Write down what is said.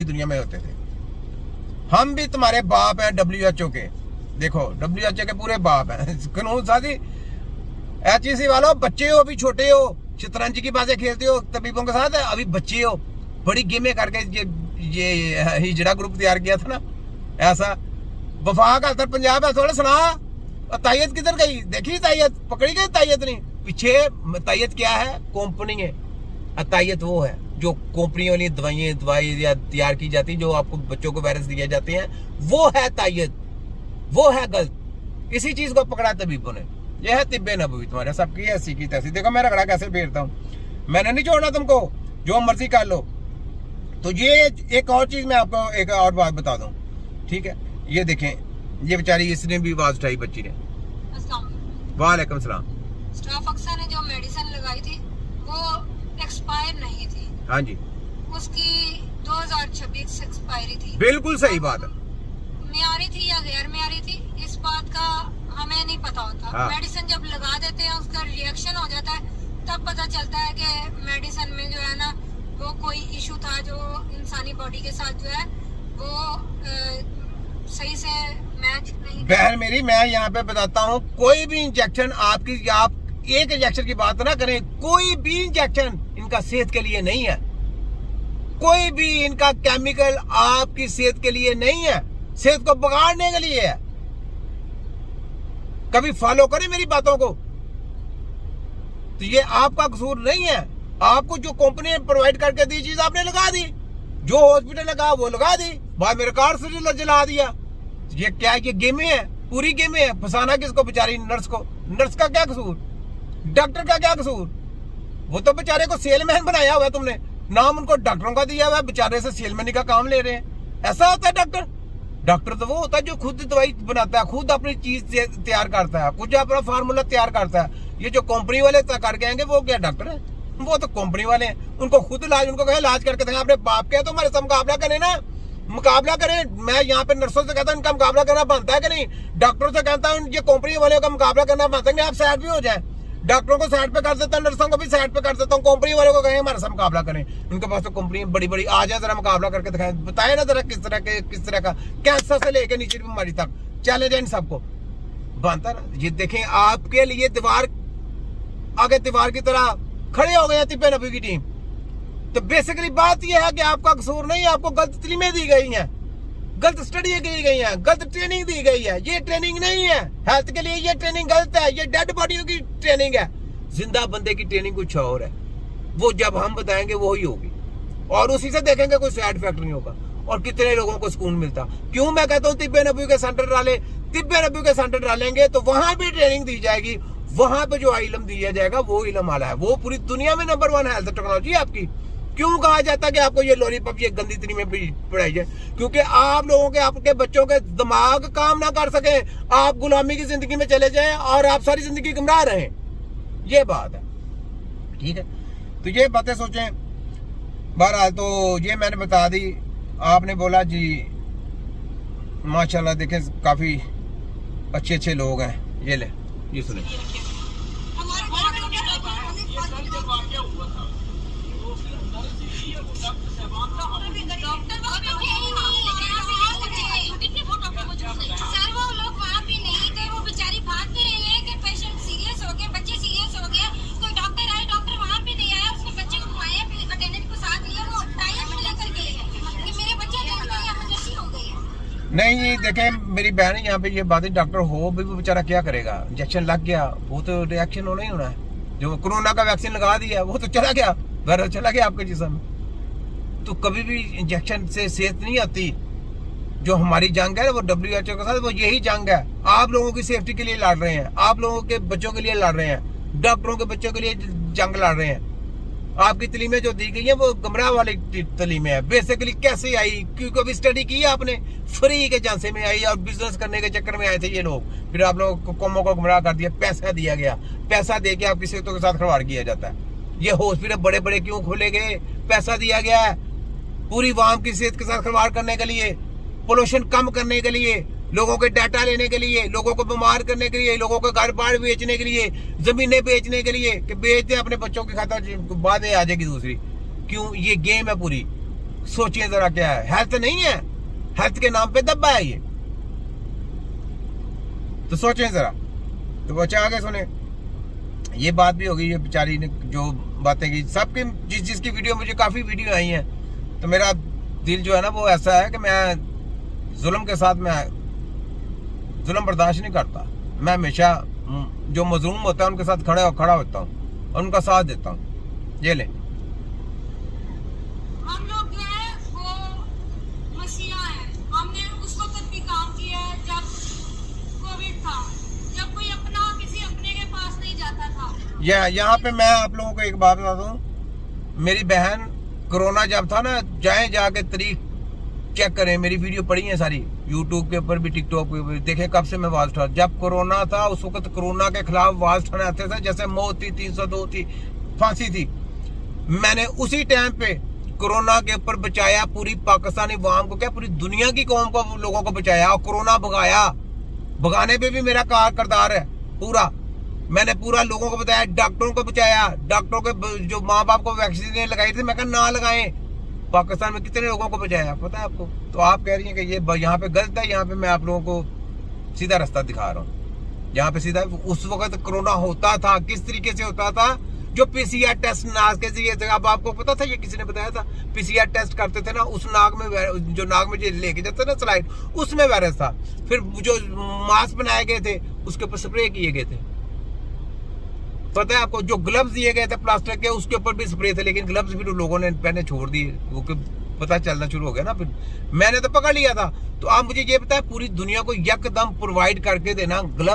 दुनिया में होते थे। हम भी तुम्हारे बाप हैं WHO के, देखो WHO के पूरे बाप हैं। कानून साजी HEC वालों, बच्चे हो, अभी छोटे हो, शतरंज की बातें खेलते हो तबीबों के साथ, अभी बच्चे हो, बड़ी गेमें करके ये हिजड़ा ग्रुप तैयार किया था ना, ऐसा वफा का अलतर पंजाब है। थोड़ा सुना, तायत किधर गई? देखी तायत? पकड़ी गई तायत? नहीं, पीछे तायत क्या है? कंपनी है। तायत वो है जो कंपनी वाली दवाई या तैयार की जाती, जो आपको बच्चों को वायरस दिए जाते हैं, वो है तायत, वो है गलत। इसी चीज को पकड़ा तबीबों ने। यह है तिब्बे नबवी, तुम्हारे सबकी ऐसी की तैसी। देखो मैं रगड़ा कैसे फेरता हूँ, मैंने नहीं छोड़ना तुमको, जो मर्जी कर लो। तो ये एक और चीज मैं आपको एक और बात बता दूं, ठीक है? ये देखें, ये बेचारी, इसने भी आवाज उठाई बच्ची ने। वालेकुम सलाम। स्टाफ अक्सर ने जो मेडिसिन लगाई थी वो एक्सपायर नहीं थी। हाँ जी, उसकी 2026 एक्सपायरी थी। बिल्कुल सही बात है। मियारी थी या गैर मियारी थी, इस बात का हमें नहीं पता होता। हाँ। मेडिसिन जब लगा देते हैं, उसका रिएक्शन हो जाता है, तब पता चलता है कि मेडिसिन में जो है ना, वो कोई इशू था जो इंसानी बॉडी के साथ जो है वो सही से मैच नहीं। बहन मेरी, मैं यहाँ पे बताता हूँ, कोई भी इंजेक्शन आपकी, आप एक इंजेक्शन की बात ना करें, कोई भी इंजेक्शन इनका सेहत के लिए नहीं है। कोई भी इनका केमिकल आपकी सेहत के लिए नहीं है, सेहत को बिगाड़ने के लिए है। कभी फॉलो करें मेरी बातों को। तो ये आपका कसूर नहीं है, आपको जो कंपनी ने प्रोवाइड करके दी चीज आपने लगा दी, जो हॉस्पिटल लगा वो लगा दी, बाद में कार से जला दिया। ये क्या, ये गेमें है, पूरी गेमें है। फंसाना किसको? बेचारी नर्स को। नर्स का क्या कसूर? डॉक्टर का क्या कसूर? वो तो बेचारे को सेलमैन बनाया हुआ है तुमने, नाम उनको डॉक्टरों का दिया हुआ है, बेचारे से सेलमैनी का काम ले रहे हैं। ऐसा होता है डॉक्टर? डॉक्टर तो वो होता है जो खुद दवाई बनाता है, खुद अपनी चीज तैयार करता है, कुछ अपना फार्मूला तैयार करता है। ये जो कंपनी वाले करके आएंगे, वो क्या डॉक्टर है? वो तो कंपनी वाले हैं। उनको खुद इलाज, उनको कहे इलाज करके देंगे। अपने बाप के तो हमारे से मुकाबला करें ना, मुकाबला करें। मैं यहाँ पे नर्सों से कहता हूँ, इनका मुकाबला करना बनता है कि नहीं? डॉक्टरों से कहता हूँ, ये कंपनी वाले का मुकाबला करना बनता है। आप साइड भी हो जाए, डॉक्टरों को साइड पे कर देता हूँ, नर्सों को भी साइड पे कर देता हूँ, कंपनी वालों को कहें हमारे साथ मुकाबला करें। उनके पास तो कंपनी बड़ी बड़ी, आ जाए जरा मुकाबला करके दिखाएं, बताए ना जरा किस तरह का कैंसर से लेकर नीचे की बीमारी तक चैलेंज है इन सबको बनता ना। ये देखें, आपके लिए दीवार आगे दीवार की तरह खड़े हो गए तिब्बे नबी की टीम। तो बेसिकली बात यह है कि आपका कसूर नहीं है, आपको गलत तलीमें दी गई हैं, गलत स्टडी की गई है, गलत ट्रेनिंग दी गई है। ये ट्रेनिंग नहीं है हेल्थ के लिए, ये ट्रेनिंग गलत है। ये डेड बॉडियों की ट्रेनिंग है, जिंदा बंदे की ट्रेनिंग कुछ और है। वो जब हम बताएंगे वो ही होगी, और उसी से देखेंगे कोई साइड इफेक्ट नहीं होगा, और कितने लोगों को सुकून मिलता। क्यों मैं कहता हूँ तिब्बे नबी के सेंटर डाले, तिब्बे नबी के सेंटर डालेंगे तो वहां भी ट्रेनिंग दी जाएगी, वहां पे जो इल्म दिया जाएगा वो इल्म आला है। वो पूरी दुनिया में नंबर 1 हेल्थ टेक्नोलॉजी आपकी। क्यों कहा जाता है कि आपको ये लॉलीपॉप, ये गंदी तरी में पढ़ाई जाए? क्योंकि आप लोगों के, आपके बच्चों के दिमाग काम ना कर सके, आप गुलामी की जिंदगी में चले जाएं और आप सारी जिंदगी गुमराह रहें। ये बात है, ठीक है? तो ये बातें सोचें। बहरहाल तो ये मैंने बता दी। आपने बोला जी माशाल्लाह, देखें काफी अच्छे अच्छे लोग हैं। ये ले, ये सुने। सर वो लोग वहाँ पे नहीं थे, वो बेचारी भाग भी रही है कि पेशेंट सीरियस हो गए, बच्चे सीरियस हो गए, कोई डॉक्टर आए, डॉक्टर वहाँ पे नहीं आया, उसने बच्चे को घुमाया, फिर अटेंडेंट को साथ लिया, वो टाइम लेकर गए कि मेरे बच्चे इमरजेंसी हो गई है। नहीं देखें मेरी बहन, यहाँ पे ये बात है, डॉक्टर हो भी वो बेचारा क्या करेगा? इंजेक्शन लग गया, वो तो रिएक्शन होना ही होना है। जो कोरोना का वैक्सीन लगा दिया वो तो चला गया, घर चला गया आपके जिस्म। तो कभी भी इंजेक्शन से सेहत नहीं आती। जो हमारी जंग है वो WHO के साथ, वो यही जंग है। आप लोगों की सेफ्टी के लिए लड़ रहे हैं, आप लोगों के बच्चों के लिए लड़ रहे हैं, डॉक्टरों के बच्चों के लिए जंग लड़ रहे हैं। आपकी तलीमें जो दी गई है वो गुमराह वाली तलीमें है। बेसिकली कैसे आई? क्योंकि अभी स्टडी की है आपने, फ्री के झांसे में आई और बिजनेस करने के चक्कर में आए थे ये लोग। फिर आप लोगों को कौमों को गुमराह कर दिया, पैसा दिया गया, पैसा दे के आपकी सेहतों के साथ खिलवाड़ किया जाता है। ये हॉस्पिटल बड़े बड़े क्यों खोले गए? पैसा दिया गया है पूरी आवाम की सेहत के साथ खिलवाड़ करने के लिए, पोल्यूशन कम करने के लिए, लोगों के डाटा लेने के लिए, लोगों को बीमार करने के लिए, लोगों के घर बार बेचने के लिए, जमीनें बेचने के लिए कि बेच दें अपने बच्चों की खाता, बाद में आ जाएगी दूसरी। क्यों? ये गेम है पूरी। सोचिए जरा क्या है, हेल्थ नहीं है, हेल्थ के नाम पे दब्बा है ये। तो सोचें जरा। तो बच्चे आगे सुने, ये बात भी होगी, ये बेचारी ने जो बातें की, सबकी जिसकी वीडियो, मुझे काफी वीडियो आई हैं, तो मेरा दिल जो है ना वो ऐसा है कि मैं जुल्म के साथ मैं जुल्म बर्दाश्त नहीं करता। मैं हमेशा जो मजलूम होता है उनके साथ खड़ा होता हूँ और उनका साथ देता हूँ। ये ले, हम लोग जो है वो मसीहा है। हमने उस वक्त भी काम किया है जब कोविड था, जब कोई अपना किसी अपने के पास नहीं जाता था। यहाँ पे मैं आप लोगों को एक बात बताता हूँ। मेरी बहन कोरोना जब था ना, जाके तारीख चेक करें, मेरी वीडियो पड़ी है सारी, यूट्यूब के ऊपर भी, टिकटॉक पे भी, देखें कब से मैं आवाज उठा। जब कोरोना था उस वक्त कोरोना के खिलाफ आवाज उठाने आते थे, जैसे मौत थी, 302 थी, फांसी थी। मैंने उसी टाइम पे कोरोना के ऊपर बचाया पूरी पाकिस्तानी अवाम को, क्या पूरी दुनिया की कौम को, लोगों को बचाया और कोरोना भगाया। भगाने पे भी मेरा किरदार है पूरा। मैंने पूरा लोगों को बताया, डॉक्टरों को बचाया, डॉक्टरों के जो माँ बाप को वैक्सीन लगाई थी, मैं कहा ना लगाएं। पाकिस्तान में कितने लोगों को बचाया पता है आपको? तो आप कह रही हैं कि ये यहाँ पे गलत है। यहाँ पे मैं आप लोगों को सीधा रास्ता दिखा रहा हूँ। यहाँ पे सीधा, उस वक्त कोरोना होता था, किस तरीके से होता था, जो पीसीआर टेस्ट नाक के जरिए से, अब आपको पता था, ये किसी ने बताया था, पीसीआर टेस्ट करते थे ना, उस नाक में, जो नाक में लेके जाते ना स्लाइड, उसमें वायरस था। फिर जो मास्क बनाए गए थे उसके ऊपर स्प्रे किए गए थे, पता है आपको? जो ग्लव्स दिए गए थे प्लास्टिक के, उसके ऊपर भी स्प्रे थे, लेकिन ग्लव्स भी लोगों ने पहने छोड़ दिए, वो पता चलना शुरू हो गया ना। फिर मैंने तो पकड़ लिया था। तो आप मुझे ये बताया, पूरी दुनिया को यकदम प्रोवाइड करके देना ग्लव्स।